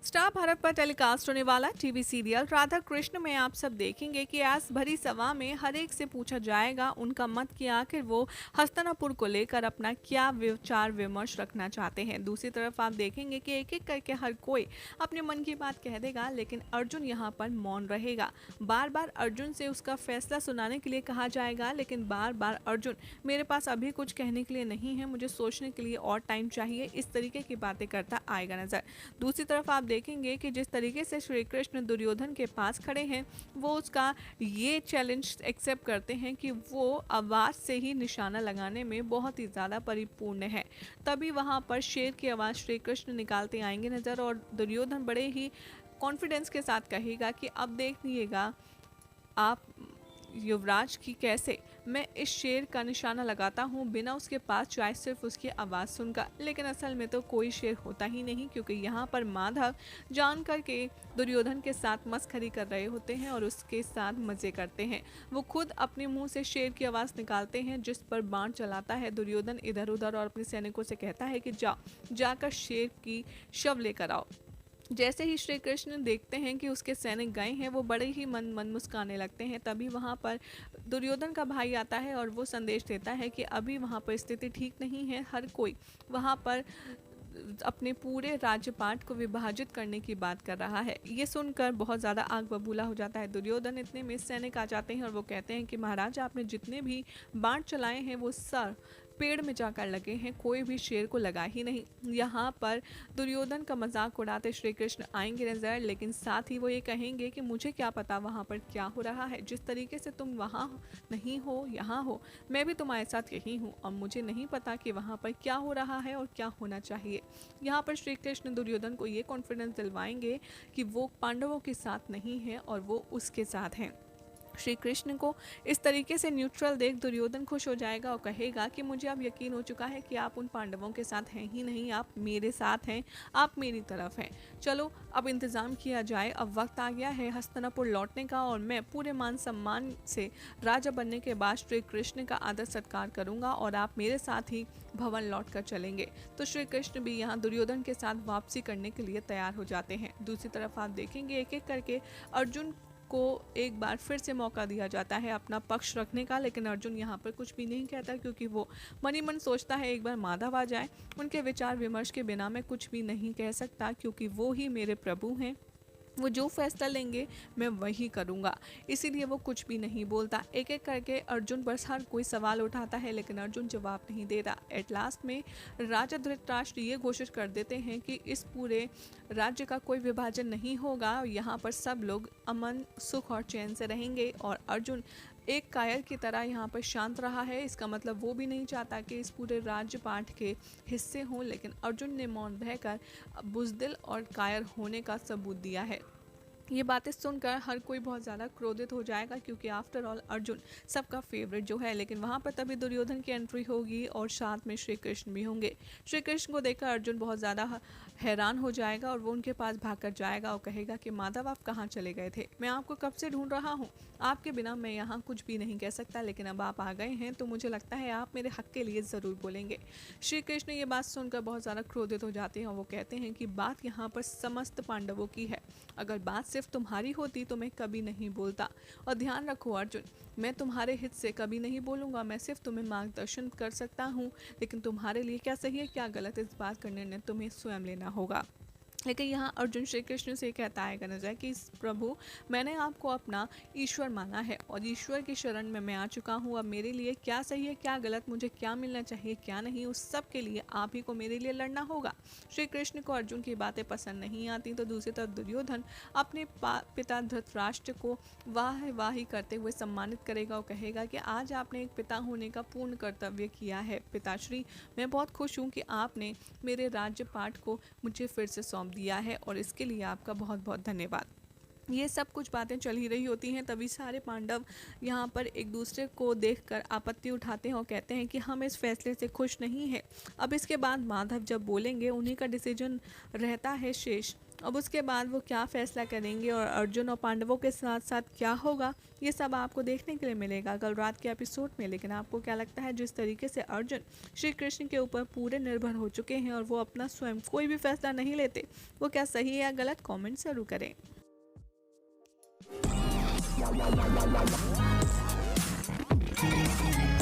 Star Bharat पर telecast होने वाला टीवी सीरियल राधा कृष्ण में आप सब देखेंगे कि ऐस भरी सभा में हर एक से पूछा जाएगा उनका मत कि आखिर वो हस्तिनापुर को लेकर अपना क्या विचार विमर्श रखना चाहते हैं। दूसरी तरफ आप देखेंगे कि एक एक करके हर कोई अपने मन की बात कह देगा, लेकिन अर्जुन यहाँ पर मौन रहेगा। बार बार अर्जुन से उसका फैसला सुनाने के लिए कहा जाएगा, लेकिन बार बार अर्जुन मेरे पास अभी कुछ कहने के लिए नहीं है, मुझे सोचने के लिए और टाइम चाहिए, इस तरीके की बातें करता आएगा नजर। दूसरी तरफ आप देखेंगे कि जिस तरीके से श्री कृष्ण दुर्योधन के पास खड़े हैं, वो उसका ये चैलेंज एक्सेप्ट करते हैं कि वो आवाज से ही निशाना लगाने में बहुत ही ज्यादा परिपूर्ण है। तभी वहां पर शेर की आवाज श्री कृष्ण निकालते आएंगे नजर, और दुर्योधन बड़े ही कॉन्फिडेंस के साथ कहेगा कि अब देखिएगा आप युवराज की कैसे मैं इस शेर का निशाना लगाता हूँ बिना उसके पास जाए, सिर्फ उसकी आवाज़ सुनकर। लेकिन असल में तो कोई शेर होता ही नहीं, क्योंकि यहाँ पर माधव जानकर के दुर्योधन के साथ मस्खरी कर रहे होते हैं और उसके साथ मज़े करते हैं। वो खुद अपने मुंह से शेर की आवाज़ निकालते हैं, जिस पर बाण चलाता है दुर्योधन इधर उधर और अपने सैनिकों से कहता है कि जाकर शेर की शव लेकर आओ। जैसे ही श्री कृष्ण देखते हैं कि उसके सैनिक गए हैं, वो बड़े ही मन मुस्काने लगते हैं। तभी वहाँ पर दुर्योधन का भाई आता है और वो संदेश देता है कि अभी वहाँ पर स्थिति ठीक नहीं है, हर कोई वहाँ पर अपने पूरे राज्यपाट को विभाजित करने की बात कर रहा है। ये सुनकर बहुत ज़्यादा आग बबूला हो जाता है दुर्योधन। इतने में सैनिक आ जाते हैं और वो कहते हैं कि महाराज आपने जितने भी बाण चलाए हैं वो सर पेड़ में जाकर लगे हैं, कोई भी शेर को लगा ही नहीं। यहाँ पर दुर्योधन का मजाक उड़ाते श्री कृष्ण आएंगे नजर, लेकिन साथ ही वो ये कहेंगे कि मुझे क्या पता वहाँ पर क्या हो रहा है, जिस तरीके से तुम वहाँ नहीं हो यहाँ हो, मैं भी तुम्हारे साथ यही हूँ और मुझे नहीं पता कि वहाँ पर क्या हो रहा है और क्या होना चाहिए। यहाँ पर श्री कृष्ण दुर्योधन को ये कॉन्फिडेंस दिलवाएंगे कि वो पांडवों के साथ नहीं है और वो उसके साथ हैं। श्री कृष्ण को इस तरीके से न्यूट्रल देख दुर्योधन खुश हो जाएगा और कहेगा कि मुझे अब यकीन हो चुका है कि आप उन पांडवों के साथ हैं ही नहीं, आप मेरे साथ हैं, आप मेरी तरफ हैं। चलो अब इंतज़ाम किया जाए, अब वक्त आ गया है हस्तिनापुर लौटने का और मैं पूरे मान सम्मान से राजा बनने के बाद श्री कृष्ण का आदर सत्कार करूंगा और आप मेरे साथ ही भवन लौट कर चलेंगे। तो श्री कृष्ण भी यहाँ दुर्योधन के साथ वापसी करने के लिए तैयार हो जाते हैं। दूसरी तरफ आप देखेंगे एक एक करके अर्जुन को एक बार फिर से मौका दिया जाता है अपना पक्ष रखने का, लेकिन अर्जुन यहाँ पर कुछ भी नहीं कहता, क्योंकि वो मनी मन सोचता है एक बार माधव आ जाए, उनके विचार विमर्श के बिना मैं कुछ भी नहीं कह सकता, क्योंकि वो ही मेरे प्रभु हैं, वो जो फैसला लेंगे मैं वही करूँगा। इसीलिए वो कुछ भी नहीं बोलता। एक एक करके अर्जुन पर हर कोई सवाल उठाता है, लेकिन अर्जुन जवाब नहीं देता। एट लास्ट में राजा धृतराष्ट्र ये घोषित कर देते हैं कि इस पूरे राज्य का कोई विभाजन नहीं होगा, यहाँ पर सब लोग अमन सुख और चैन से रहेंगे। और अर्जुन एक कायर की तरह यहाँ पर शांत रहा है। इसका मतलब वो भी नहीं चाहता कि इस पूरे राज्यपाठ के हिस्से हों, लेकिन अर्जुन ने मौन रहकर बुज़दिल और कायर होने का सबूत दिया है। ये बातें सुनकर हर कोई बहुत ज़्यादा क्रोधित हो जाएगा, क्योंकि आफ्टर ऑल अर्जुन सबका फेवरेट जो है। लेकिन वहाँ पर तभी दुर्योधन की एंट्री होगी और साथ में श्री कृष्ण भी होंगे। श्री कृष्ण को देखकर अर्जुन बहुत ज़्यादा हैरान हो जाएगा और वो उनके पास भागकर जाएगा और कहेगा कि माधव आप कहाँ चले गए थे, मैं आपको कब से ढूंढ रहा हूँ, आपके बिना मैं यहाँ कुछ भी नहीं कह सकता, लेकिन अब आप आ गए हैं तो मुझे लगता है आप मेरे हक के लिए ज़रूर बोलेंगे। श्री कृष्ण ये बात सुनकर बहुत ज़्यादा क्रोधित हो जाते हैं और वो कहते हैं कि बात यहाँ पर समस्त पांडवों की है, अगर बात सिर्फ तुम्हारी होती तो मैं कभी नहीं बोलता। और ध्यान रखो अर्जुन, मैं तुम्हारे हित से कभी नहीं बोलूँगा, मैं सिर्फ तुम्हें मार्गदर्शन कर सकता हूँ, लेकिन तुम्हारे लिए क्या सही है क्या गलत इस बात का निर्णय तुम्हें स्वयं लेना होगा। लेकिन यहाँ अर्जुन श्री कृष्ण से कहता है गनजय कि प्रभु मैंने आपको अपना ईश्वर माना है और ईश्वर की शरण में मैं आ चुका हूँ, अब मेरे लिए क्या सही है क्या गलत, मुझे क्या मिलना चाहिए क्या नहीं, उस सब के लिए आप ही को मेरे लिए लड़ना होगा। श्री कृष्ण को अर्जुन की बातें पसंद नहीं आती, तो दूसरी तरफ दुर्योधन अपने पिता धृतराष्ट्र को वाही करते हुए सम्मानित करेगा और कहेगा कि आज आपने एक पिता होने का पूर्ण कर्तव्य किया है पिताश्री, मैं बहुत खुश हूँ कि आपने मेरे राज्यपाठ को मुझे फिर से सौंप दिया है और इसके लिए आपका बहुत बहुत धन्यवाद। ये सब कुछ बातें चल ही रही होती हैं, तभी सारे पांडव यहाँ पर एक दूसरे को देखकर आपत्ति उठाते हैं और कहते हैं कि हम इस फैसले से खुश नहीं हैं। अब इसके बाद माधव जब बोलेंगे उन्हीं का डिसीजन रहता है शेष। अब उसके बाद वो क्या फैसला करेंगे और अर्जुन और पांडवों के साथ साथ क्या होगा, ये सब आपको देखने के लिए मिलेगा कल रात के एपिसोड में। लेकिन आपको क्या लगता है, जिस तरीके से अर्जुन श्री कृष्ण के ऊपर पूरे निर्भर हो चुके हैं और वो अपना स्वयं कोई भी फैसला नहीं लेते, वो क्या सही है या गलत, कमेंट जरूर करें। Thank you.